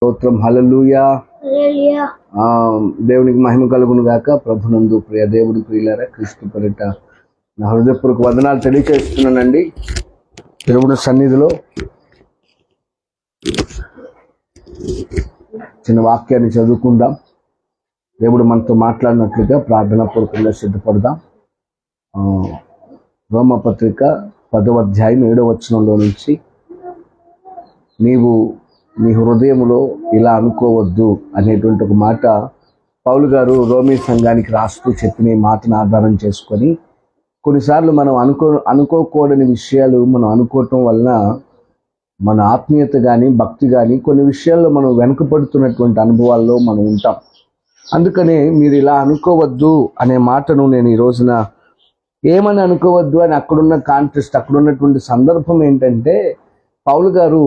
స్తోత్రం, హల్లెలూయా. దేవునికి మహిమ కలుగును గాక. ప్రభునందు ప్రియ దేవుని ప్రియులారా, క్రీస్తు పేరిట నా హృదయపూర్వక వందనాలు తెలియజేస్తున్నానండి. దేవుని సన్నిధిలో చిన్న వాక్యాన్ని చదువుకుందాం. దేవుడు మనతో మాట్లాడినట్లుగా ప్రార్థనా పూర్వకంగా సిద్ధపడదాం. రోమపత్రిక 10వ అధ్యాయం 7వ వచనంలో నుంచి, నీవు నీ హృదయంలో ఇలా అనుకోవద్దు అనేటువంటి ఒక మాట పౌలు గారు రోమీ సంఘానికి రాస్తూ చెప్పిన ఈ మాటను ఆధారం చేసుకొని, కొన్నిసార్లు మనం అనుకోకూడని విషయాలు మనం అనుకోవటం వలన మన ఆత్మీయత కానీ భక్తి కానీ కొన్ని విషయాల్లో మనం వెనుకపడుతున్నటువంటి అనుభవాల్లో మనం ఉంటాం. అందుకనే మీరు ఇలా అనుకోవద్దు అనే మాటను నేను ఈ రోజున ఏమని అనుకోవద్దు అని అక్కడున్న కాంటెస్ట్, అక్కడున్నటువంటి సందర్భం ఏంటంటే, పౌలు గారు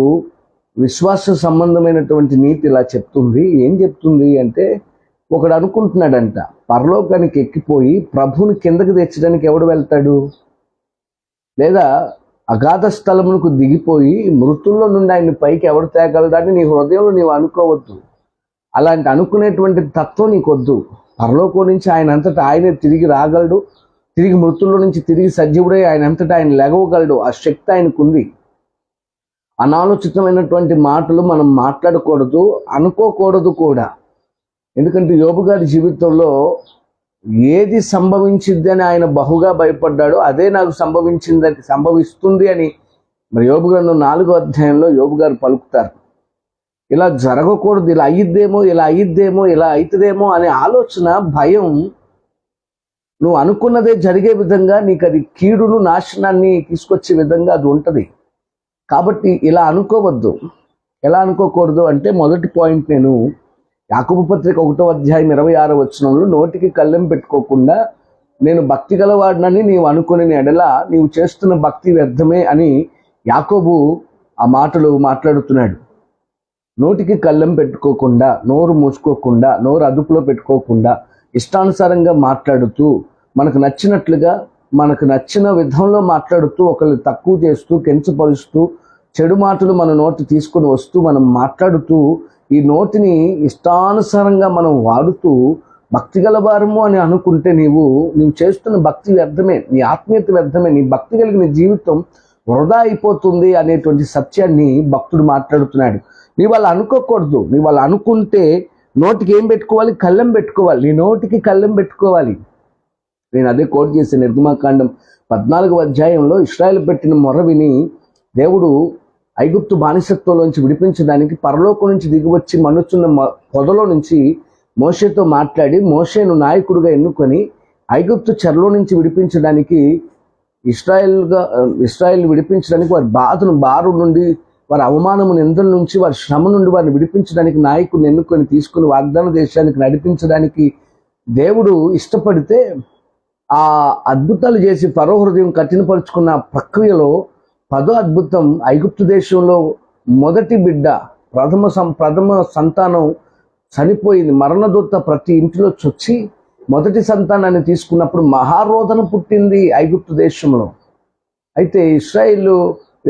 విశ్వాస సంబంధమైనటువంటి నీతి ఇలా చెప్తుంది. ఏం చెప్తుంది అంటే, ఒకడు అనుకుంటున్నాడంట పరలోకానికి ఎక్కిపోయి ప్రభువుని కిందకి తెచ్చడానికి ఎవడు వెళ్తాడు, లేదా అగాధ స్థలమునకు దిగిపోయి మృతుల్లో నుండి ఆయన్ని పైకి ఎవడు తేగలదని నీ హృదయంలో నీవు అనుకోవద్దు. అలాంటి అనుకునేటువంటి తత్వం నీకొద్దు. పరలోకం నుంచి ఆయన అంతటా ఆయనే తిరిగి రాగలడు, తిరిగి మృతుల్లో నుంచి తిరిగి సజీవుడై ఆయన అంతటా ఆయన లెగవగలడు. ఆ శక్తి ఆయనకు ఉంది. అనాలోచితమైనటువంటి మాటలు మనం మాట్లాడకూడదు, అనుకోకూడదు కూడా. ఎందుకంటే యోబు గారి జీవితంలో ఏది సంభవించింది అని ఆయన బహుగా భయపడ్డాడో అదే నాకు సంభవిస్తుంది అని మరి యోబు గారు 4వ అధ్యాయంలో యోబు గారు పలుకుతారు. ఇలా జరగకూడదు, ఇలా అయ్యిద్దేమో, ఇలా అయ్యిద్దేమో, ఇలా అవుతుందేమో అనే ఆలోచన, భయం, నువ్వు అనుకున్నదే జరిగే విధంగా నీకు అది కీడును నాశనాన్ని తీసుకొచ్చే విధంగా అది ఉంటుంది. కాబట్టి ఇలా అనుకోవద్దు. ఎలా అనుకోకూడదు అంటే, మొదటి పాయింట్, నేను యాకోబు పత్రిక 1వ అధ్యాయం 26వ వచనంలో, నోటికి కళ్ళెం పెట్టుకోకుండా నేను భక్తి గలవాడినని నీవు అనుకునే ఎడల నీవు చేస్తున్న భక్తి వ్యర్థమే అని యాకోబు ఆ మాటలు మాట్లాడుతున్నాడు. నోటికి కళ్ళెం పెట్టుకోకుండా, నోరు మూసుకోకుండా, నోరు అదుపులో పెట్టుకోకుండా, ఇష్టానుసారంగా మాట్లాడుతూ, మనకు నచ్చినట్లుగా మనకు నచ్చిన విధంలో మాట్లాడుతూ, ఒకళ్ళు తక్కువ చేస్తూ, కించపరుస్తూ, చెడు మాటలు మన నోటి తీసుకొని వస్తూ మనం మాట్లాడుతూ, ఈ నోటిని ఇష్టానుసారంగా మనం వాడుతూ భక్తి గలవారము అని అనుకుంటే నీవు చేస్తున్న భక్తి వ్యర్థమే, నీ ఆత్మీయత వ్యర్థమే, నీ భక్తి కలిగిన జీవితం వృధా అయిపోతుంది అనేటువంటి సత్యాన్ని భక్తుడు మాట్లాడుతున్నాడు. నీవు అలా అనుకోకూడదు. నీవు అలా అనుకుంటే నోటికి ఏం పెట్టుకోవాలి? కళ్ళెం పెట్టుకోవాలి. నీ నోటికి కళ్ళెం పెట్టుకోవాలి. నేను అదే కోట్ చేసే నిర్గమాకాండం 14వ అధ్యాయంలో ఇశ్రాయేలు పెట్టిన మొర విని దేవుడు ఐగుప్తు బానిసత్వంలోంచి విడిపించడానికి పరలోకం నుంచి దిగివచ్చి మనుచున్న పొదలో నుంచి మోషేతో మాట్లాడి, మోషేను నాయకుడిగా ఎన్నుకొని ఐగుప్తు చెరలో నుంచి విడిపించడానికి, ఇశ్రాయేల్ విడిపించడానికి, వారి బారు నుండి, వారి అవమానము నిందల నుంచి, వారి శ్రమ నుండి వారిని విడిపించడానికి నాయకుడిని ఎన్నుకొని తీసుకుని వాగ్దాన దేశానికి నడిపించడానికి దేవుడు ఇష్టపడితే, ఆ అద్భుతాలు చేసి ఫరో హృదయం కఠినపరుచుకున్న ప్రక్రియలో 10వ అద్భుతం, ఐగుప్తు దేశంలో మొదటి బిడ్డ, ప్రథమ సంతానం చనిపోయింది. మరణదూత ప్రతి ఇంటిలో చొచ్చి మొదటి సంతానాన్ని తీసుకున్నప్పుడు మహారోదన పుట్టింది ఐగుప్తు దేశంలో. అయితే ఇశ్రాయేలు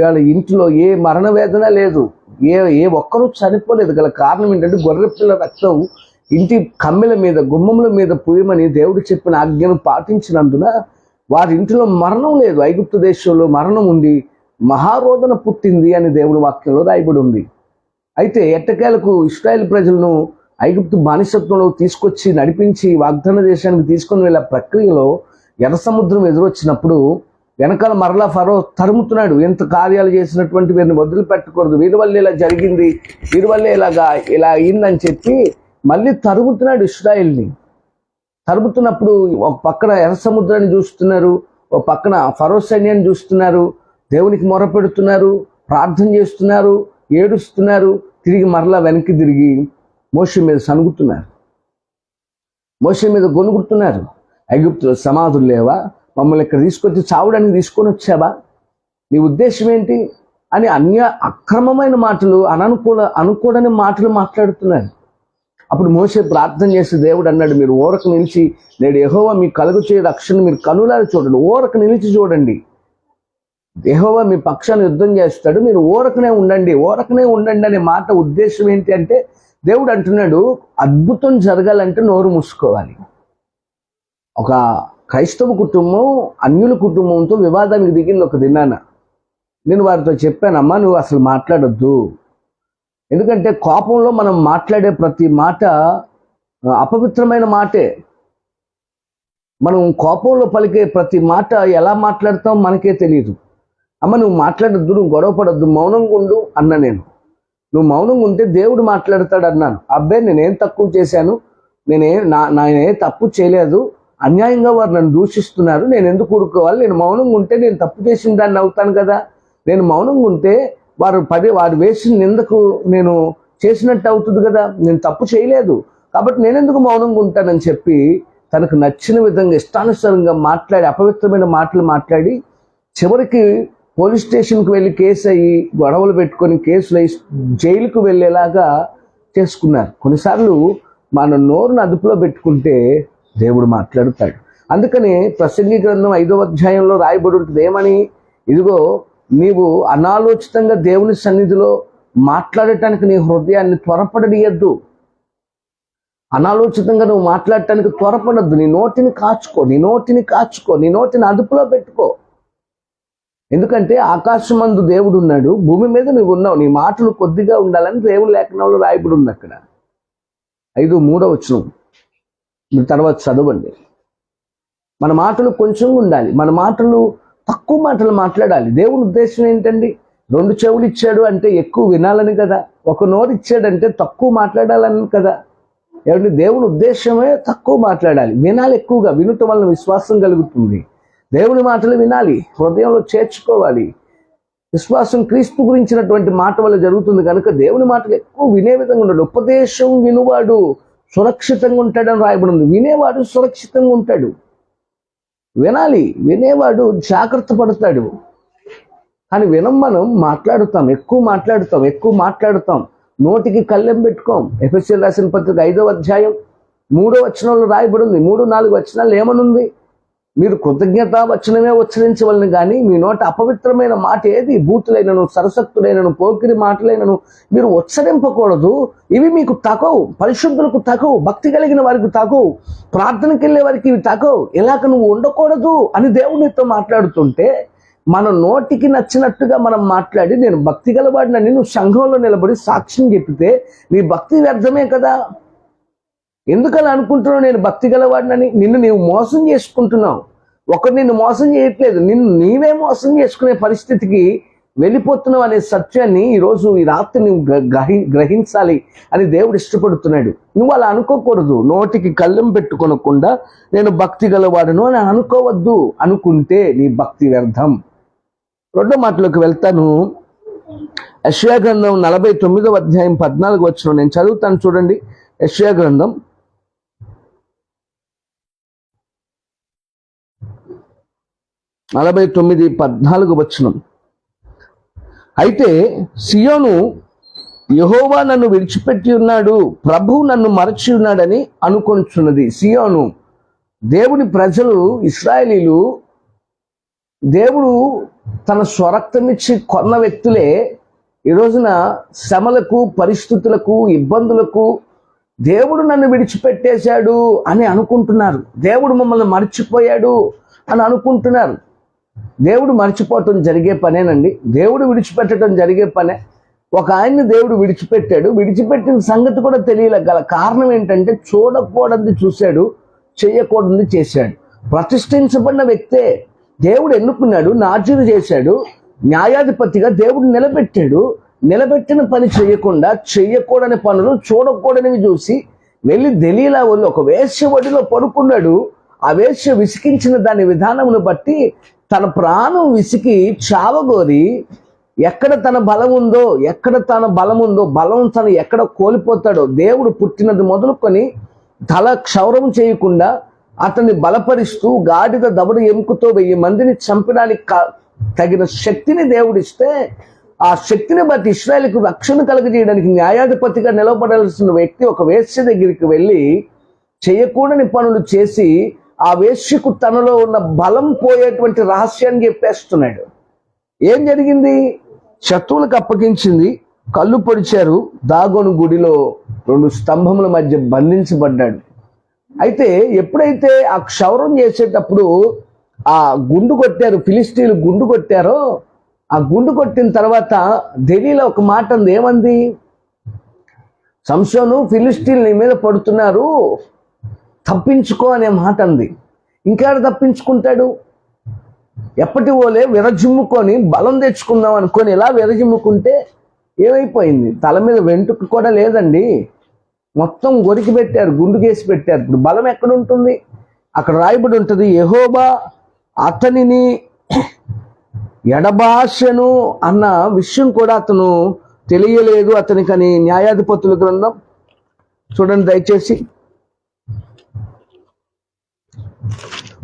వాళ్ళ ఇంటిలో ఏ మరణ వేదన లేదు, ఏ ఒక్కరూ చనిపోలేదు. గల కారణం ఏంటంటే, గొర్రెపిల్ల రక్తం ఇంటి కమ్మెల మీద, గుమ్మముల మీద పూయమని దేవుడు చెప్పిన ఆజ్ఞను పాటించినందున వారి ఇంటిలో మరణం లేదు. ఐగుప్తు దేశంలో మరణం ఉంది, మహారోదన పుట్టింది అని దేవుని వాక్యంలో రాయబడి ఉంది. అయితే ఎట్టకేలకు ఇశ్రాయేల్ ప్రజలను ఐగుప్తు బానిసత్వంలో తీసుకొచ్చి నడిపించి వాగ్దాన దేశానికి తీసుకొని వెళ్ళే ప్రక్రియలో ఎర్ర సముద్రం ఎదురొచ్చినప్పుడు వెనకాల మరలా ఫరో తరుముతున్నాడు. ఎంత కార్యాలు చేసినటువంటి వీరిని వదిలిపెట్టకూడదు, వీరి వల్ల ఇలా జరిగింది, వీరి వల్లే ఇలా అయిందని చెప్పి మళ్ళీ తరుగుతున్నాడు ఇశ్రాయేల్ని. తరుగుతున్నప్పుడు ఒక పక్కన ఎర్ర సముద్రాన్ని చూస్తున్నారు, ఒక పక్కన ఫరో సైన్యాన్ని చూస్తున్నారు, దేవునికి మొరపెడుతున్నారు, ప్రార్థన చేస్తున్నారు, ఏడుస్తున్నారు. తిరిగి మరలా వెనక్కి తిరిగి మోషే మీద సనుగుతున్నారు, మోషే మీద గొనుగుతున్నారు. ఐగుప్తులో సమాధులు లేవా? మమ్మల్ని ఇక్కడ తీసుకొచ్చి చావడానికి తీసుకొని వచ్చావా? నీ ఉద్దేశం ఏంటి అని అక్రమమైన మాటలు, అనుకూడని మాటలు మాట్లాడుతున్నారు. అప్పుడు మోషే ప్రార్థన చేసి దేవుడు అన్నాడు, మీరు ఊరక నిలిచి, నేడు యెహోవా మీ కలుగు చేయ రక్షణ మీరు కనులారా చూడండి. ఊరక నిలిచి చూడండి, యెహోవా మీ పక్షాన్ని యుద్ధం చేస్తాడు, మీరు ఊరకనే ఉండండి అనే మాట ఉద్దేశం ఏంటి అంటే, దేవుడు అంటున్నాడు, అద్భుతం జరగాలంటే నోరు మూసుకోవాలి. ఒక క్రైస్తవ కుటుంబం అన్యుల కుటుంబంతో వివాదానికి దిగింది ఒక దినాన. నేను వారితో చెప్పానమ్మా, నువ్వు అసలు మాట్లాడొద్దు. ఎందుకంటే కోపంలో మనం మాట్లాడే ప్రతి మాట అపవిత్రమైన మాటే. మనం కోపంలో పలికే ప్రతి మాట ఎలా మాట్లాడతాం మనకే తెలియదు. అమ్మ, నువ్వు మాట్లాడొద్దు, నువ్వు గొడవ పడొద్దు, మౌనంగా ఉండు అన్నా. నువ్వు మౌనంగా ఉంటే దేవుడు మాట్లాడతాడు అన్నాను. అబ్బాయి, నేనేం తక్కువ చేశాను? నేనే తప్పు చేయలేదు, అన్యాయంగా వారు నన్ను దూషిస్తున్నారు, నేను ఎందుకు ఊరుకోవాలి? నేను మౌనంగా ఉంటే నేను తప్పు చేసిన దాన్ని అవుతాను కదా. నేను మౌనంగా ఉంటే వారు వేసిన నిందకు నేను చేసినట్టు అవుతుంది కదా. నేను తప్పు చేయలేదు కాబట్టి నేనెందుకు మౌనంగా ఉంటానని చెప్పి తనకు నచ్చిన విధంగా ఇష్టానుసారంగా మాట్లాడి అపవిత్రమైన మాటలు మాట్లాడి చివరికి పోలీస్ స్టేషన్కి వెళ్ళి కేసు అయ్యి గొడవలు పెట్టుకొని కేసులు అయ్యి జైలుకు వెళ్ళేలాగా చేసుకున్నారు. కొన్నిసార్లు మన నోరును అదుపులో పెట్టుకుంటే దేవుడు మాట్లాడుతాడు. అందుకని ప్రసంగి గ్రంథం 5వ అధ్యాయంలో రాయబడి ఉంటుంది ఏమని, ఇదిగో నీవు అనాలోచితంగా దేవుని సన్నిధిలో మాట్లాడటానికి నీ హృదయాన్ని త్వరపడనీయద్దు. అనాలోచితంగా నువ్వు మాట్లాడటానికి త్వరపడద్దు. నీ నోటిని కాచుకో, నీ నోటిని అదుపులో పెట్టుకో. ఎందుకంటే ఆకాశమందు దేవుడు ఉన్నాడు, భూమి మీద నువ్వు ఉన్నావు. నీ మాటలు కొద్దిగా ఉండాలని దేవుని లేఖనంలో రాయబడి ఉంది. అక్కడ 5:3 వచనం మీరు తర్వాత చదవండి. మన మాటలు కొంచెం ఉండాలి, మన మాటలు తక్కువ మాటలు మాట్లాడాలి. దేవుని ఉద్దేశం ఏంటండి? 2 చెవులు ఇచ్చాడు అంటే ఎక్కువ వినాలని కదా, ఒక నోరు ఇచ్చాడంటే తక్కువ మాట్లాడాలని కదా. ఏమంటే దేవుని ఉద్దేశమే తక్కువ మాట్లాడాలి, వినాలి ఎక్కువగా. వినటం వలన విశ్వాసం కలుగుతుంది. దేవుని మాటలు వినాలి, హృదయంలో చేర్చుకోవాలి. విశ్వాసం క్రీస్తు గురించినటువంటి మాట వల్ల జరుగుతుంది కనుక దేవుని మాటలు ఎక్కువ వినే విధంగా ఉండాలి. ఉపదేశం వినువాడు సురక్షితంగా ఉంటాడని రాయబడి ఉంది. వినేవాడు సురక్షితంగా ఉంటాడు. వినాలి, వినేవాడు జాగ్రత్త పడతాడు. కానీ మనం ఎక్కువ మాట్లాడుతాం, నోటికి కళ్ళెం పెట్టుకోం. ఎఫెసీయులకు రాసిన పత్రిక 5వ అధ్యాయం 3వ వచనంలో రాయబడి ఉంది. 3-4 వచనాలు ఏమనుంది? మీరు కృతజ్ఞతా వచనమే ఉచ్చరించవలను కానీ మీ నోట అపవిత్రమైన మాట ఏది, బూతులైనను, సరసక్తులైనను, పోకిరి మాటలైనను మీరు ఉచ్చరింపకూడదు. ఇవి మీకు తగవు, పరిశుద్ధులకు తగవు, భక్తి కలిగిన వారికి తగవు, ప్రార్థనకి వెళ్ళే వారికి ఇవి తగవు. ఇలాగ నువ్వు ఉండకూడదు అని దేవునితో మాట్లాడుతుంటే మన నోటికి నచ్చినట్టుగా మనం మాట్లాడి నేను భక్తి గలవాడినని నువ్వు సంఘంలో నిలబడి సాక్ష్యం చెప్పితే నీ భక్తి వ్యర్థమే కదా. ఎందుకలా అనుకుంటున్నావు నేను భక్తి గలవాడినని? నిన్ను నీవు మోసం చేసుకుంటున్నావు. ఒకరు నిన్ను మోసం చేయట్లేదు, నిన్ను నీవే మోసం చేసుకునే పరిస్థితికి వెళ్ళిపోతున్నావు అనే సత్యాన్ని ఈరోజు ఈ రాత్రి నువ్వు గ్రహించాలి అని దేవుడు ఇష్టపడుతున్నాడు. నువ్వు అలా అనుకోకూడదు. నోటికి కళ్ళెం పెట్టుకొనకుండా నేను భక్తి గలవాడను అని అనుకోవద్దు. అనుకుంటే నీ భక్తి వ్యర్థం. 2వ మాటలోకి వెళ్తాను. యెషయా గ్రంథం 49వ అధ్యాయం 14 వచనం నేను చదువుతాను, చూడండి. యెషయా గ్రంథం 49:14 వచనం. అయితే సియోను యెహోవా నన్ను విడిచిపెట్టి ఉన్నాడు, ప్రభువు నన్ను మరచి ఉన్నాడని అనుకొనుచున్నది. సియోను దేవుని ప్రజలు, ఇశ్రాయేలీలు, దేవుడు తన స్వరక్తమిచ్చి కొన్న వ్యక్తులే ఈ రోజున శ్రమలకు, పరిస్థితులకు, ఇబ్బందులకు దేవుడు నన్ను విడిచిపెట్టేశాడు అని అనుకుంటున్నారు. దేవుడు మమ్మల్ని మర్చిపోయాడు అని అనుకుంటున్నారు. దేవుడు మర్చిపోవటం జరిగే పనేనండి. దేవుడు విడిచిపెట్టడం జరిగే పనే. ఒక ఆయన్ని దేవుడు విడిచిపెట్టాడు. విడిచిపెట్టిన సంగతి కూడా తెలియగల కారణం ఏంటంటే చూడకూడదు చూశాడు, చేయకూడదు చేశాడు. ప్రతిష్ఠించబడిన వ్యక్తే దేవుడు ఎన్నుకున్నాడు, నాజీరు చేశాడు, న్యాయాధిపతిగా దేవుడు నిలబెట్టాడు. నిలబెట్టిన పని చేయకుండా చేయకూడని పనులు, చూడకూడనివి చూసి వెళ్ళి దెలీలా వాళ్ళు ఒక వేశ్య ఒడిలో పడుకున్నాడు. ఆ వేశ్య విసికించిన దాని విధానమును బట్టి తన ప్రాణం విసికి చావగోరి ఎక్కడ తన బలం ఉందో బలం తను ఎక్కడ కోల్పోతాడో దేవుడు పుట్టినది మొదలుకొని తల క్షౌరం చేయకుండా అతన్ని బలపరుస్తూ గాడిద దవడ ఎముకతో 1000 మందిని చంపడానికి తగిన శక్తిని దేవుడిస్తే ఆ శక్తిని బట్టి ఇశ్రాయేలుకు రక్షణ కలుగజేయడానికి న్యాయాధిపతిగా నిలబడాల్సిన వ్యక్తి ఒక వేశ్య దగ్గరికి వెళ్ళి చేయకూడని పనులు చేసి ఆ వేశ్యకు తనలో ఉన్న బలం పోయేటువంటి రహస్యాన్ని చెప్పేస్తున్నాడు. ఏం జరిగింది? శత్రువులకు అప్పగించింది, కళ్ళు పొడిచారు, దాగోను గుడిలో 2 స్తంభముల మధ్య బంధించబడ్డాడు. అయితే ఎప్పుడైతే ఆ క్షౌరం చేసేటప్పుడు ఆ గుండు కొట్టారు, ఫిలిష్తీయులు గుండు కొట్టారో, ఆ గుండు కొట్టిన తర్వాత దెలీలా ఒక మాట అంది. ఏమంది? సంసోను, ఫిలిష్తీయులు నీ మీద పడుతున్నారు, తప్పించుకో అనే మాట అంది. ఇంకేడ తప్పించుకుంటాడు? ఎప్పటి ఓలే విరజిమ్ముకొని బలం తెచ్చుకుందాం అనుకొని ఇలా విరజిమ్ముకుంటే ఏమైపోయింది? తల మీద వెంట్రుక కూడా లేదండి, మొత్తం గొరికి పెట్టారు, గుండు కేసి పెట్టారు. ఇప్పుడు బలం ఎక్కడ ఉంటుంది? అక్కడ రాయబడి ఉంటుంది, యెహోవా అతనిని ఎడబాషను అన్న విషయం కూడా అతను తెలియలేదు అతనికని. న్యాయాధిపతుల గ్రంథం చూడండి దయచేసి,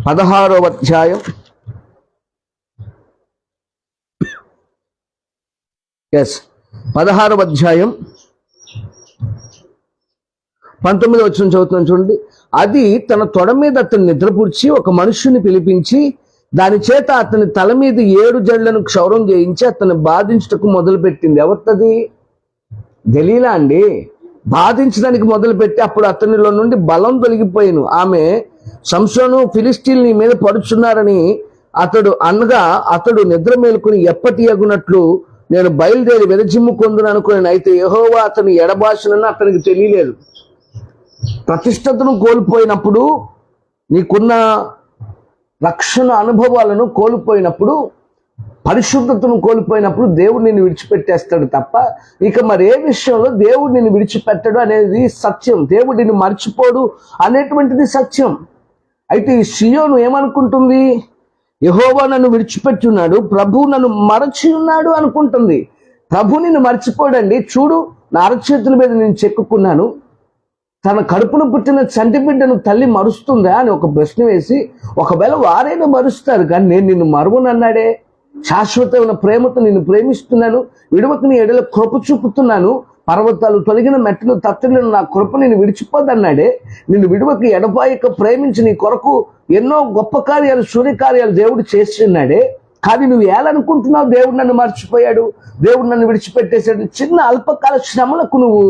16వ అధ్యాయం 16వ అధ్యాయం 19వ వచనం చదువుతున్నాను చూడండి. అది తన తొడ మీద అతను నిద్రపుచ్చి ఒక మనుష్యుని పిలిపించి దాని చేత అతని తల మీద 7 జడ్లను క్షౌరం చేయించి అతన్ని బాధించుటకు మొదలుపెట్టింది. ఎవరిది? దెలీలా అండి. బాధించడానికి మొదలుపెట్టి అప్పుడు అతనిలో నుండి బలం తొలగిపోయిను. ఆమె సంసోను, ఫిలిష్తీయులు నీ మీద పడుచున్నారని అతడు అనగా అతడు నిద్ర మేలుకుని ఎప్పటి అగునట్లు నేను బయలుదేరి విరజిమ్ముకొందును అనుకున్నాను. అయితే యెహోవా అతని ఎడబాషనని అతనికి తెలియలేదు. ప్రతిష్టతను కోల్పోయినప్పుడు, నీకున్న రక్షణ అనుభవాలను కోల్పోయినప్పుడు, పరిశుద్ధతను కోల్పోయినప్పుడు దేవుడు నిన్ను విడిచిపెట్టేస్తాడు తప్ప ఇక మరే విషయంలో దేవుడు నిన్ను విడిచిపెట్టడు అనేది సత్యం. దేవుడు నిన్ను మర్చిపోడు అనేటువంటిది సత్యం. అయితే ఈ సియోను ఏమనుకుంటుంది? యెహోవా నన్ను విడిచిపెట్టి ఉన్నాడు, ప్రభు నన్ను మరచి ఉన్నాడు అనుకుంటుంది. ప్రభు నిన్ను మర్చిపోడండి. చూడు, నా అరచేతుల మీద నేను చెక్కుకున్నాను. తన కడుపును పుట్టిన చంటి బిడ్డను తల్లి మరుస్తుందా అని ఒక ప్రశ్న వేసి, ఒకవేళ వారైనా మరుస్తారు కానీ నేను నిన్ను మరువనన్నాడే. శాశ్వతమైన ప్రేమతో నిన్ను ప్రేమిస్తున్నాను, విడవకు నీ ఎడల కృప చూపుతున్నాను, పర్వతాలు తొలగిన మెట్టలు తత్తడిన నా కృప నిన్ను విడిచిపోదన్నాడే. నిన్ను విడవకు ఎడబాయక ప్రేమించి నీ కొరకు ఎన్నో గొప్ప కార్యాలు, సూర్యకార్యాలు దేవుడు చేస్తున్నాడే. కానీ నువ్వు ఏలనుకుంటున్నావు దేవుడు నన్ను మర్చిపోయాడు, దేవుడు నన్ను విడిచిపెట్టేశాడు. చిన్న అల్పకాల శ్రమలకు నువ్వు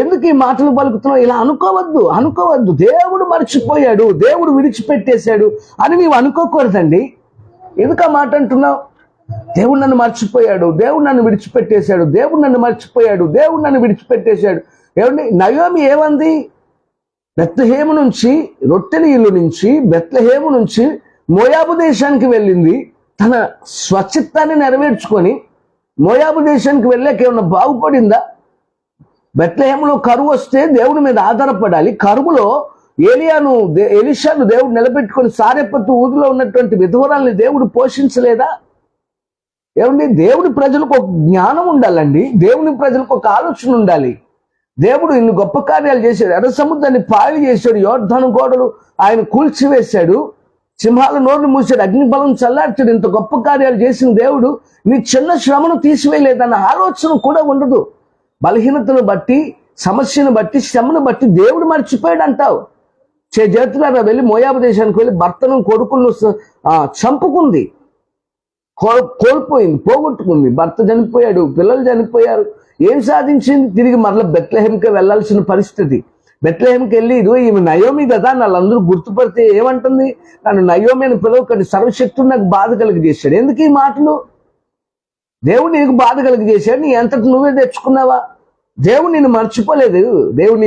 ఎందుకు ఈ మాటలు పలుకుతున్నావు? ఇలా అనుకోవద్దు. దేవుడు మర్చిపోయాడు, దేవుడు విడిచిపెట్టేశాడు అని నీవు అనుకోకూడదండి. ఎందుకు ఆ మాట అంటున్నావు? దేవుడు నన్ను మర్చిపోయాడు, దేవుడు నన్ను విడిచిపెట్టేశాడు, దేవుడు నన్ను మర్చిపోయాడు, దేవుడు నన్ను విడిచిపెట్టేశాడు. ఏమండి, నయోమి ఏమంది? బెత్లెహేము నుంచి, రొట్టెల ఇల్లు నుంచి బెత్లెహేము నుంచి మోయాబు దేశానికి వెళ్ళింది. తన స్వచిత్తాన్ని నెరవేర్చుకొని మోయాబు దేశానికి వెళ్ళాక ఏమన్నా బాగుపడిందా? బెత్లెహేములో కరువు వస్తే దేవుడి మీద ఆధారపడాలి. కరువులో ఎలీషాను దేవుడు నిలబెట్టుకొని సారెపత్తు ఊరిలో ఉన్నటువంటి విధవరాల్ని దేవుడు పోషించలేదా? ఏమండి, దేవుడి ప్రజలకు ఒక జ్ఞానం ఉండాలండి, దేవుని ప్రజలకు ఒక ఆలోచన ఉండాలి. దేవుడు ఇన్ని గొప్ప కార్యాలు చేశాడు. ఎర్ర సముద్రాన్ని పాయలు చేశాడు, యోర్దాను గోడలు ఆయన కూల్చివేశాడు, సింహాల నోర్లు మూసాడు, అగ్నిబలం చల్లార్చాడు. ఇంత గొప్ప కార్యాలు చేసిన దేవుడు నీ చిన్న శ్రమను తీసివేయలేదన్న ఆలోచన కూడా ఉండదు. బలహీనతను బట్టి, సమస్యను బట్టి, శ్రమను బట్టి దేవుడు మర్చిపోయాడు అంటావు. చేతులారా వెళ్ళి మోయాబు దేశానికి వెళ్ళి భర్తను కొడుకులను చంపుకుంది, కోల్పోయింది, పోగొట్టుకుంది. భర్త చనిపోయాడు, పిల్లలు చనిపోయారు. ఏం సాధించింది? తిరిగి మరలా బెత్లెహేంకి వెళ్ళాల్సిన పరిస్థితి. బెత్లెహేంకి వెళ్ళి ఇదిగో ఈమె నయోమి కదా వాళ్ళందరూ గుర్తుపడితే ఏమంటుంది? నన్ను నయోమి అని పిలవకండి, సర్వశక్తుడు నాకు బాధ కలిగజేశాడు. ఎందుకు ఈ మాటలు? దేవుడు నీకు బాధ కలిగజేశాడు, నీ అంతటి నువ్వే తెచ్చుకున్నావా? దేవుడు నిన్ను మర్చిపోలేదు. దేవుడు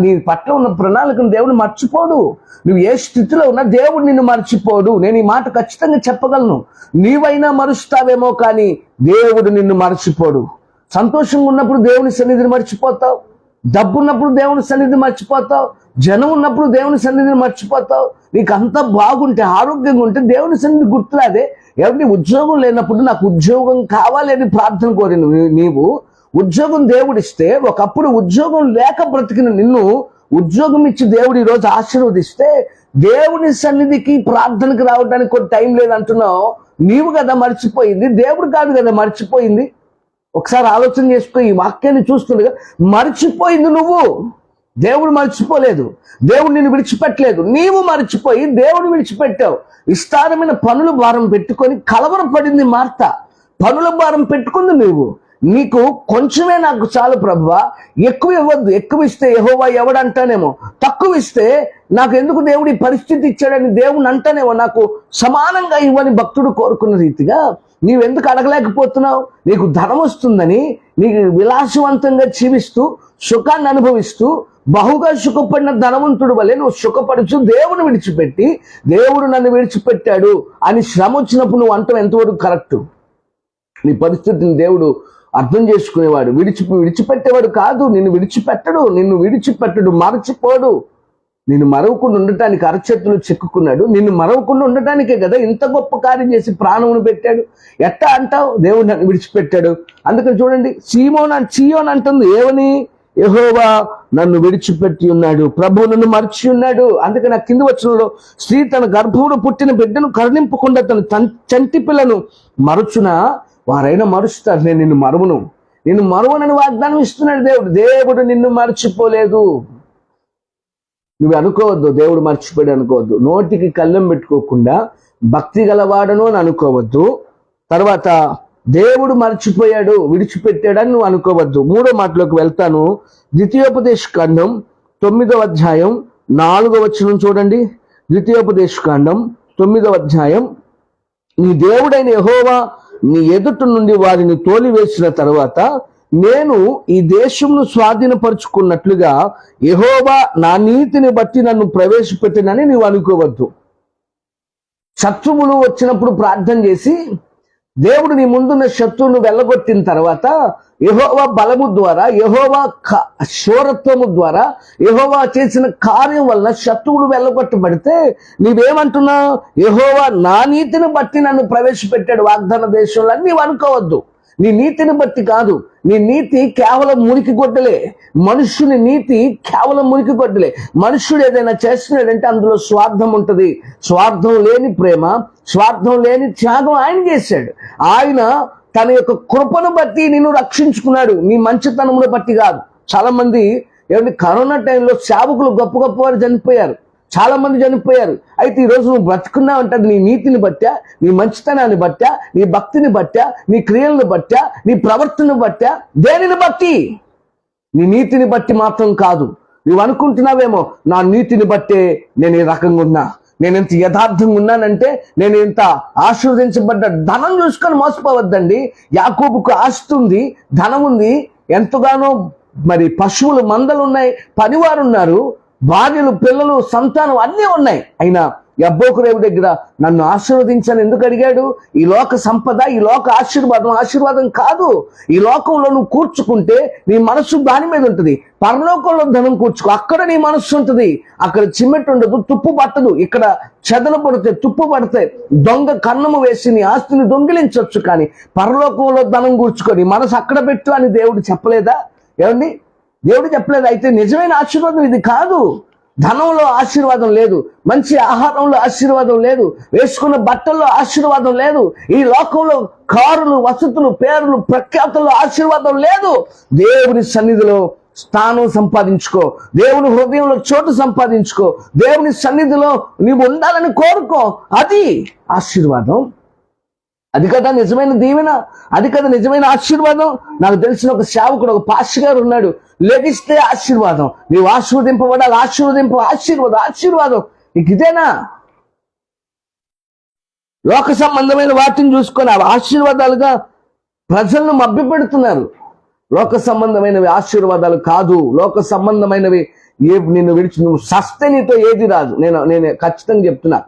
నీ పట్ల ఉన్న ప్రణాళికను దేవుడు మర్చిపోడు. నువ్వు ఏ స్థితిలో ఉన్నా దేవుడు నిన్ను మర్చిపోడు. నేను ఈ మాట ఖచ్చితంగా చెప్పగలను. నీవైనా మరుస్తావేమో కానీ దేవుడు నిన్ను మర్చిపోడు. సంతోషంగా ఉన్నప్పుడు దేవుని సన్నిధిని మర్చిపోతావు, డబ్బు ఉన్నప్పుడు దేవుని సన్నిధిని మర్చిపోతావు, జనం ఉన్నప్పుడు దేవుని సన్నిధిని మర్చిపోతావు. నీకు అంతా బాగుంటే, ఆరోగ్యంగా ఉంటే దేవుని సన్నిధి గుర్తురాదే. ఎవరి ఉద్యోగం లేనప్పుడు నాకు ఉద్యోగం కావాలి అని ప్రార్థన కోరి నీవు ఉద్యోగం దేవుడిస్తే, ఒకప్పుడు ఉద్యోగం లేక బ్రతికిన నిన్ను ఉద్యోగం ఇచ్చి దేవుడు ఈరోజు ఆశీర్వదిస్తే, దేవుని సన్నిధికి ప్రార్థనకు రావడానికి కొన్ని టైం లేదంటున్నావు. నీవు కదా మర్చిపోయింది, దేవుడు కాదు కదా మర్చిపోయింది. ఒకసారి ఆలోచన చేసుకో. ఈ వాక్యాన్ని చూస్తుండగా మర్చిపోయింది నువ్వు, దేవుడు మర్చిపోలేదు. దేవుడు నిన్ను విడిచిపెట్టలేదు, నీవు మర్చిపోయి దేవుడు విడిచిపెట్టావు. విస్తారమైన పనుల భారం పెట్టుకొని కలవరపడింది మార్త. పనుల భారం పెట్టుకుంది నువ్వు. నీకు కొంచెమే నాకు చాలు ప్రభువా, ఎక్కువ ఇవ్వద్దు. ఎక్కువ ఇస్తే యెహోవా ఎవడంటానేమో, తక్కువ ఇస్తే నాకు ఎందుకు దేవుడు ఈ పరిస్థితి ఇచ్చాడని దేవుని అంటానేమో. నాకు సమానంగా ఇవ్వని భక్తుడు కోరుకున్న రీతిగా నీవెందుకు అడగలేకపోతున్నావు? నీకు ధనం వస్తుందని, నీకు విలాసవంతంగా జీవిస్తూ సుఖాన్ని అనుభవిస్తూ బహుగా సుఖపడిన ధనవంతుడు వలె నువ్వు సుఖపడుచు దేవుని విడిచిపెట్టి, దేవుడు నన్ను విడిచిపెట్టాడు అని శ్రమ వచ్చినప్పుడు నువ్వు అంటావు ఎంతవరకు కరెక్టు? నీ పరిస్థితిని దేవుడు అర్థం చేసుకునేవాడు. విడిచిపెట్టేవాడు కాదు. నిన్ను విడిచిపెట్టడు, మరచిపోడు. నిన్ను మరవకుండా ఉండటానికి అరచేతులు చెక్కుకున్నాడు. నిన్ను మరవకుండా ఉండటానికే కదా ఇంత గొప్ప కార్యం చేసి ప్రాణమును పెట్టాడు. ఎట్టా అంటావు దేవుడు నన్ను విడిచిపెట్టాడు? అందుకని చూడండి, చీయోన్ అంటుంది ఏమని? యెహోవా నన్ను విడిచిపెట్టి ఉన్నాడు, ప్రభువు నన్ను మర్చి ఉన్నాడు. అందుకని నా కింది వచనంలో, స్త్రీ తన గర్భమును పుట్టిన బిడ్డను కరుణింపకుండా తన చంటి పిల్లను మరుచునా వారైనా మరుస్తారు, నేను నిన్ను మరువనని వాగ్దానం ఇస్తున్నాడు దేవుడు నిన్ను మర్చిపోలేదు. నువ్వు అనుకోవద్దు దేవుడు మర్చిపోయాడు అనుకోవద్దు. నోటికి కళ్ళెం పెట్టుకోకుండా భక్తి గలవాడను అని అనుకోవద్దు. తర్వాత దేవుడు మర్చిపోయాడు, విడిచిపెట్టాడని నువ్వు అనుకోవద్దు. 3వ మాటలోకి వెళ్తాను. ద్వితీయోపదేశ కాండం 9వ అధ్యాయం 4వ వచనం చూడండి. ద్వితీయోపదేశ కాండం 9వ అధ్యాయం, నీ దేవుడైన యెహోవా నీ ఎదుట నుండి వారిని తోలివేసిన తర్వాత నేను ఈ దేశంను స్వాధీనపరుచుకున్నట్లుగా యెహోవా నా నీతిని బట్టి నన్ను ప్రవేశపెట్టినని నీవు అనుకోవద్దు. శత్రువులు వచ్చినప్పుడు ప్రార్థన చేసి దేవుడు నీ ముందున్న శత్రువును వెళ్ళగొట్టిన తర్వాత యెహోవా బలము ద్వారా, యెహోవా శూరత్వము ద్వారా, యెహోవా చేసిన కార్యం వలన శత్రువులు వెళ్ళగొట్టబడితే నీవేమంటున్నావు? యెహోవా నా నీతిని బట్టి నన్ను ప్రవేశపెట్టాడు వాగ్దాన దేశంలో అని నీవు అనుకోవద్దు. నీ నీతిని బట్టి కాదు. నీ నీతి కేవలం మురికి గొడ్డలే. మనుష్యుని నీతి కేవలం మురికి గొడ్డలే. మనుష్యుడు ఏదైనా చేస్తున్నాడంటే అందులో స్వార్థం ఉంటుంది. స్వార్థం లేని ప్రేమ, స్వార్థం లేని త్యాగం ఆయన చేశాడు. ఆయన తన యొక్క కృపను బట్టి నిన్ను రక్షించుకున్నాడు, నీ మంచితనమును బట్టి కాదు. చాలా మంది కరోనా టైంలో సేవకులు గొప్ప గొప్ప వారు చనిపోయారు, చాలా మంది చనిపోయారు. అయితే ఈరోజు నువ్వు బ్రతుకున్నావు అంటే నీ నీతిని బట్టా, నీ మంచితనాన్ని బట్టా, నీ భక్తిని బట్టా, నీ క్రియలను బట్టా, నీ ప్రవర్తనను బట్టా, దేనిని బట్టి? నీ నీతిని బట్టి మాత్రం కాదు. నువ్వు అనుకుంటున్నావేమో నా నీతిని బట్టే నేను ఈ రకంగా ఉన్నా, నేను ఇంత యథార్థంగా ఉన్నానంటే, నేను ఇంత ఆశీర్వదించబడ్డ. ధనం చూసుకొని మోసపోవద్దండి. యాకోబుకు ఆస్తి ఉంది, ధనం ఉంది, ఎంతగానో మరి పశువులు మందలు ఉన్నాయి, పనివారు ఉన్నారు, భార్యలు, పిల్లలు, సంతానం అన్నీ ఉన్నాయి. అయినా యబ్బోకురేవు దగ్గర నన్ను ఆశీర్వదించని ఎందుకు అడిగాడు? ఈ లోక సంపద, ఈ లోక ఆశీర్వాదం కాదు. ఈ లోకంలో నువ్వు కూర్చుకుంటే నీ మనస్సు దాని మీద ఉంటుంది. పరలోకంలో ధనం కూర్చుకో, అక్కడ నీ మనస్సు ఉంటుంది. అక్కడ చిమ్మెట్టు ఉండదు, తుప్పు పట్టదు. ఇక్కడ చెదలు పడితే, తుప్పు పడితే దొంగ కన్నము వేసి నీ ఆస్తిని దొంగిలించవచ్చు. కానీ పరలోకంలో ధనం కూర్చుకొని మనసు అక్కడ పెట్టు అని దేవుడు చెప్పలేదా? ఏమండి, దేవుడు చెప్పలేదు. అయితే నిజమైన ఆశీర్వాదం ఇది కాదు. ధనంలో ఆశీర్వాదం లేదు, మంచి ఆహారంలో ఆశీర్వాదం లేదు, వేసుకున్న బట్టల్లో ఆశీర్వాదం లేదు, ఈ లోకంలో కారులు, వసతులు, పేర్లు, ప్రఖ్యాతుల్లో ఆశీర్వాదం లేదు. దేవుని సన్నిధిలో స్థానం సంపాదించుకో, దేవుని హృదయంలో చోటు సంపాదించుకో, దేవుని సన్నిధిలో నీవు ఉండాలని కోరుకో. అది ఆశీర్వాదం. అది కదా నిజమైన దీవెన, అది కదా నిజమైన ఆశీర్వాదం. నాకు తెలిసిన ఒక సేవకుడు, ఒక పాస్టర్ గారు ఉన్నాడు. లెగిస్తే ఆశీర్వాదం, నీవు ఆశీర్వదింపబడాలి, ఆశీర్వాదం. నీకు ఇదేనా? లోక సంబంధమైన వాటిని చూసుకొని ఆశీర్వాదాలుగా ప్రజలను మభ్యపెడుతున్నారు. లోక సంబంధమైనవి ఆశీర్వాదాలు కాదు. లోక సంబంధమైనవి నిన్ను విడిచి నువ్వు సస్తే నీతో ఏది రాదు. నేను ఖచ్చితంగా చెప్తున్నా.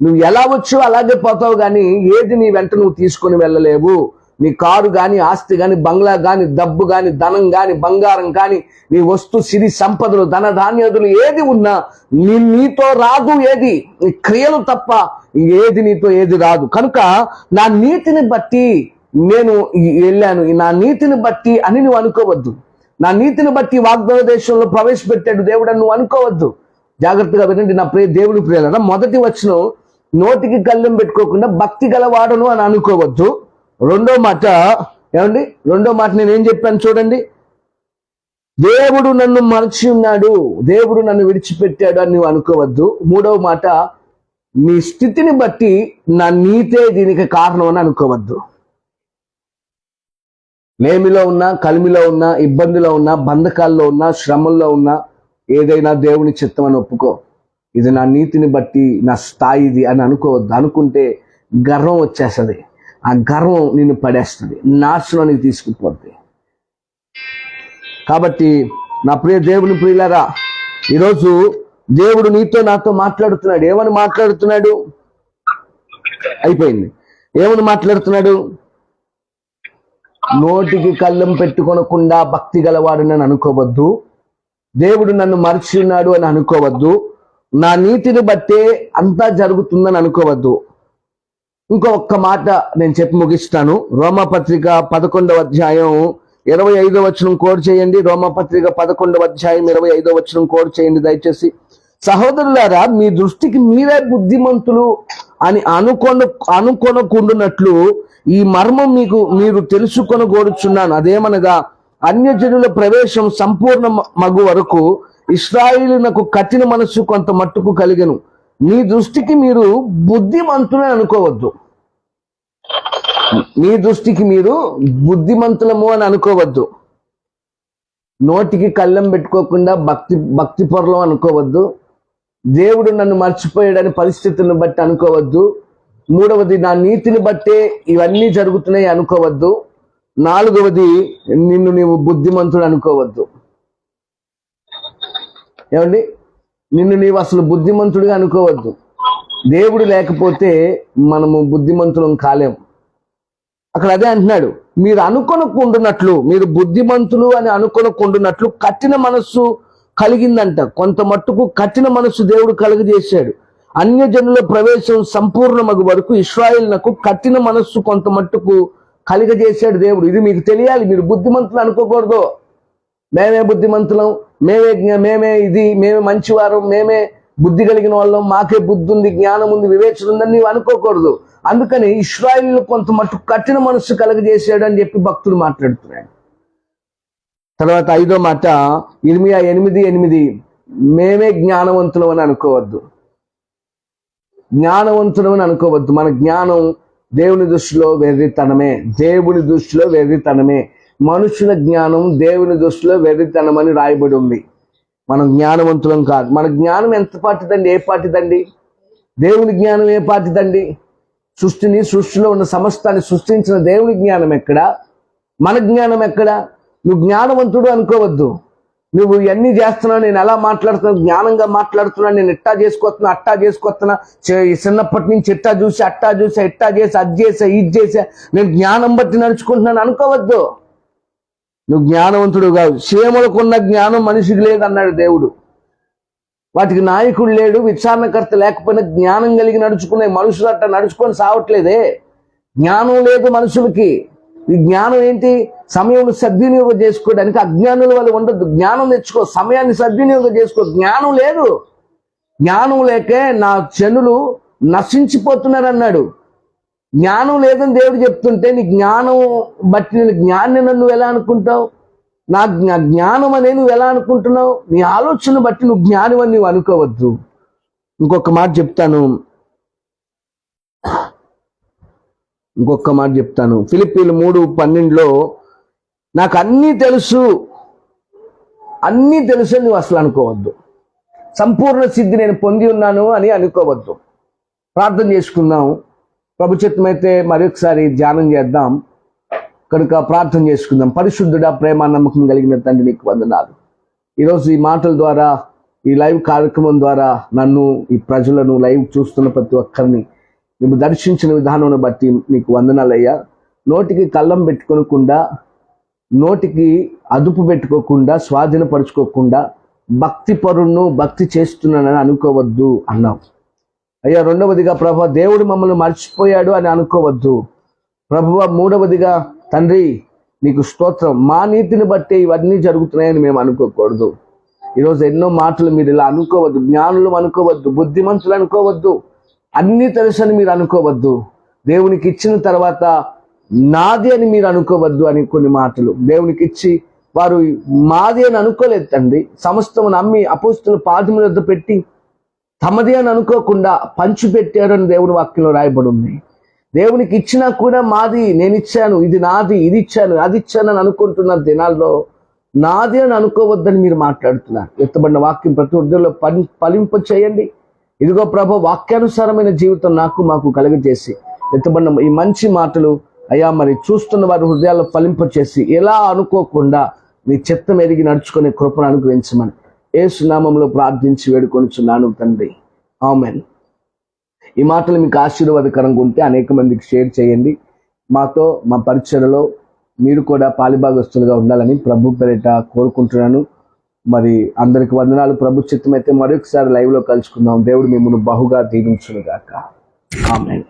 నువ్వు ఎలా వచ్చో అలాగే పోతావు, కానీ ఏది నీ వెంట నువ్వు తీసుకొని వెళ్ళలేవు. నీ కారు కానీ, ఆస్తి కానీ, బంగ్లా కానీ, డబ్బు కానీ, ధనం కానీ, బంగారం కానీ, నీ వస్తు సిరి సంపదలు, ధన ధాన్యాదులు ఏది ఉన్నా నీతో రాదు. ఏది నీ క్రియలు తప్ప ఏది నీతో ఏది రాదు. కనుక నా నీతిని బట్టి నేను వెళ్ళాను, నా నీతిని బట్టి అని నువ్వు అనుకోవద్దు. నా నీతిని బట్టి వాగ్దాన దేశంలో ప్రవేశపెట్టాడు దేవుడు అని నువ్వు అనుకోవద్దు. జాగ్రత్తగా వినండి నా దేవుని ప్రియులారా. మొదటి వచనం, నోటికి కళ్ళెం పెట్టుకోకుండా భక్తి గలవాడను అని అనుకోవద్దు. రెండో మాట ఏమండి, రెండో మాట నేనేం చెప్పాను చూడండి. దేవుడు నన్ను మరచి ఉన్నాడు, దేవుడు నన్ను విడిచిపెట్టాడు అని నువ్వు అనుకోవద్దు. మూడవ మాట, నీ స్థితిని బట్టి నా నీతే దీనికి కారణం అని అనుకోవద్దు. లేమిలో ఉన్నా, కలిమిలో ఉన్నా, ఇబ్బందిలో ఉన్నా, బంధకాల్లో ఉన్నా, శ్రమల్లో ఉన్నా, ఏదైనా దేవుని చిత్తం అని ఒప్పుకో. ఇది నా నీతిని బట్టి నా స్థాయి ఇది అని అనుకోవద్దు. అనుకుంటే గర్వం వచ్చేస్తుంది. ఆ గర్వం నిన్ను పడేస్తుంది, నాశనానికి తీసుకుపోద్ది. కాబట్టి నా ప్రియ దేవుని ప్రియులారా, ఈరోజు దేవుడు నీతో నాతో మాట్లాడుతున్నాడు. ఏమని మాట్లాడుతున్నాడు? అయిపోయింది. ఏమని మాట్లాడుతున్నాడు? నోటికి కళ్ళెం పెట్టుకొనకుండా భక్తి గలవాడని అనుకోవద్దు. దేవుడు నన్ను మరిచి ఉన్నాడు అని అనుకోవద్దు. నా నీతిని బట్టే అంతా జరుగుతుందని అనుకోవద్దు. ఒక్క మాట నేను చెప్పి ముగిస్తాను. రోమాపత్రిక 11వ అధ్యాయం 25వ వచనం కోడ్ చేయండి. రోమాపత్రిక 11వ అధ్యాయం 25వ వచనం కోడ్ చేయండి దయచేసి. సహోదరులారా, మీ దృష్టికి మీరే బుద్ధిమంతులు అని అనుకొనకుండునట్లు ఈ మర్మం మీరు తెలుసుకొనగోరుచున్నాను. అదేమనగా అన్యజనుల ప్రవేశం సంపూర్ణ మగు వరకు ఇశ్రాయేలునకు కఠిన మనస్సు కొంత మట్టుకు కలిగెను. మీ దృష్టికి మీరు బుద్ధిమంతులని అనుకోవద్దు. మీ దృష్టికి మీరు బుద్ధిమంతులము అని అనుకోవద్దు. నోటికి కళ్ళెం పెట్టుకోకుండా భక్తి పొరలం అనుకోవద్దు. దేవుడు నన్ను మర్చిపోయాడని పరిస్థితులను బట్టి అనుకోవద్దు. మూడవది, నా నీతిని బట్టే ఇవన్నీ జరుగుతున్నాయి అనుకోవద్దు. నాలుగవది, నిన్ను నీవు బుద్ధిమంతుడు అనుకోవద్దు. ఏమండి? నిన్ను నీవు అసలు బుద్ధిమంతుడిగా అనుకోవద్దు. దేవుడు లేకపోతే మనము బుద్ధిమంతులం కాలేం. అక్కడ అదే అంటున్నాడు, మీరు అనుకొనకుండునట్లు, మీరు బుద్ధిమంతులు అని అనుకొనకుండునట్లు కఠిన మనస్సు కలిగిందంట. కొంత మట్టుకు కఠిన మనస్సు దేవుడు కలుగజేశాడు. అన్యజనుల ప్రవేశం సంపూర్ణమగు వరకు ఇశ్రాయేలునకు కఠిన మనస్సు కొంత మట్టుకు కలిగజేశాడు దేవుడు. ఇది మీకు తెలియాలి. మీరు బుద్ధిమంతులు అనుకోకూడదు. మేమే బుద్ధిమంతులం, మేమే మంచివారం, మేమే బుద్ధి కలిగిన వాళ్ళం, మాకే బుద్ధి ఉంది, జ్ఞానం ఉంది, వివేచన ఉందని నీవు అనుకోకూడదు. అందుకని ఇశ్రాయేలు కొంత మట్టుకు కఠిన మనస్సు కలగజేశాడు అని చెప్పి భక్తులు మాట్లాడుతున్నాడు. తర్వాత 5వ మాట, ఇర్మియా 8:8, మేమే జ్ఞానవంతులం అని అనుకోవద్దు. జ్ఞానవంతులం అని అనుకోవద్దు. మన జ్ఞానం దేవుని దృష్టిలో వెర్రితనమే. దేవుని దృష్టిలో వెర్రితనమే. మనుషుల జ్ఞానం దేవుని దృష్టిలో వెర్రితనం అని రాయబడి ఉంది. మనం జ్ఞానవంతులం కాదు. మన జ్ఞానం ఎంత పాటిదండి? ఏ పాటిదండి? దేవుని జ్ఞానం ఏ పాటిదండి? సృష్టిలో ఉన్న సమస్తాన్ని సృష్టించిన దేవుని జ్ఞానం ఎక్కడ? మన జ్ఞానం ఎక్కడ? నువ్వు జ్ఞానవంతుడు అనుకోవద్దు. నువ్వు ఇవన్నీ చేస్తున్నావు, నేను ఎలా మాట్లాడుతున్నావు, జ్ఞానంగా మాట్లాడుతున్నా, నేను ఇట్టా చేసుకొస్తున్నా, అట్టా చేసుకొస్తున్నా, చిన్నప్పటి నుంచి ఇట్టా చూసి అట్టా చూసా, ఇట్టా చేసి, అది చేసా, ఇది చేసా, నేను జ్ఞానం బట్టి నడుచుకుంటున్నాను అనుకోవద్దు. నువ్వు జ్ఞానవంతుడు కాదు. క్షేములకున్న జ్ఞానం మనిషికి లేదన్నాడు దేవుడు. వాటికి నాయకుడు లేడు, విచారణకర్త లేకపోయినా జ్ఞానం కలిగి నడుచుకునే మనుషులు అట్లా నడుచుకొని సావట్లేదే. జ్ఞానం లేదు మనుషులకి. ఈ జ్ఞానం ఏంటి? సమయం సద్వినియోగం చేసుకోవడానికి. అజ్ఞానుల వల్ల ఉండద్దు. జ్ఞానం తెచ్చుకో, సమయాన్ని సద్వినియోగం చేసుకో. జ్ఞానం లేదు. జ్ఞానం లేకే నా జనులు నశించిపోతున్నారు అన్నాడు. జ్ఞానం లేదని దేవుడు చెప్తుంటే నీ జ్ఞానం బట్టి నేను జ్ఞాన్ని నువ్వు ఎలా అనుకుంటావు? నా జ్ఞానం అనే నువ్వు ఎలా అనుకుంటున్నావు? నీ ఆలోచన బట్టి నువ్వు జ్ఞానం అని నువ్వు అనుకోవద్దు. ఇంకొక మాట చెప్తాను. ఫిలిప్పీలు 3:12 నాకు అన్నీ తెలుసు అని నువ్వు అసలు అనుకోవద్దు. సంపూర్ణ సిద్ధి నేను పొంది ఉన్నాను అని అనుకోవద్దు. ప్రార్థన చేసుకుందాం. ప్రభు చిత్తమైతే మరొకసారి ధ్యానం చేద్దాం. కనుక ప్రార్థన చేసుకుందాం. పరిశుద్ధుడా, ప్రేమ, నమ్మకం కలిగిన తండ్రి, నీకు వందనాలు. ఈరోజు ఈ మాటల ద్వారా, ఈ లైవ్ కార్యక్రమం ద్వారా నన్ను, ఈ ప్రజలను, లైవ్ చూస్తున్న ప్రతి ఒక్కరిని నువ్వు దర్శించిన విధానం బట్టి నీకు వందనాలయ్యా. నోటికి కళ్ళం పెట్టుకోకుండా, నోటికి అదుపు పెట్టుకోకుండా, స్వాధీనపరుచుకోకుండా భక్తి పరుణ్ణు భక్తి చేస్తున్నానని అనుకోవద్దు అన్నావు అయ్యా. రెండవదిగా ప్రభు, దేవుడు మమ్మల్ని మర్చిపోయాడు అని అనుకోవద్దు ప్రభువా. మూడవదిగా తండ్రి, నీకు స్తోత్రం, మా నీతిని బట్టి ఇవన్నీ జరుగుతున్నాయని మేము అనుకోకూడదు. ఈరోజు ఎన్నో మాటలు మీరు ఇలా అనుకోవద్దు. జ్ఞానులు అనుకోవద్దు, బుద్ధిమంతులు అనుకోవద్దు, అన్నీ తెలుసని మీరు అనుకోవద్దు. దేవునికి ఇచ్చిన తర్వాత నాది అని మీరు అనుకోవద్దు అని కొన్ని మాటలు దేవునికి ఇచ్చి వారు మాది అని అనుకోలేదు తండ్రి. సమస్తము నమ్మి అపోస్తుల పాదముల వద్ద పెట్టి తమది అని అనుకోకుండా పంచిపెట్టారు అని దేవుని వాక్యంలో రాయబడి ఉంది. దేవునికి ఇచ్చినా కూడా మాది, నేను ఇచ్చాను, ఇది నాది, ఇది ఇచ్చాను, అది ఇచ్చాను అని అనుకుంటున్న దినాల్లో నాది అని అనుకోవద్దని మీరు మాట్లాడుతున్నారు. ఎత్తబడిన వాక్యం ప్రతి హృదయంలో ఫలింప చేయండి. ఇదిగో ప్రభు, వాక్యానుసారమైన జీవితం నాకు మాకు కలుగజేసి ఎత్తబడిన ఈ మంచి మాటలు అయ్యా మరి చూస్తున్న వారి హృదయాల్లో ఫలింప చేసి ఎలా అనుకోకుండా నీ చిత్తం ఎరిగి నడుచుకునే కృపను అనుగ్రహించమని యేసు నామములో ప్రార్థించి వేడుకొనుచున్నాను తండ్రి, ఆమేన్. ఈ మాటలు మీకు ఆశీర్వాదకరంగా ఉంటే అనేక మందికి షేర్ చేయండి. మాతో మా పరిచయలో మీరు కూడా పాలిభాగస్తులుగా ఉండాలని ప్రభు పేరిట కోరుకుంటున్నాను. మరి అందరికి వందనాలు. ప్రభు చిత్తమైతే మరొకసారి లైవ్ లో కలుసుకుందాం. దేవుడు మిమ్మల్ని బహుగా దీవించును గాక. ఆమేన్.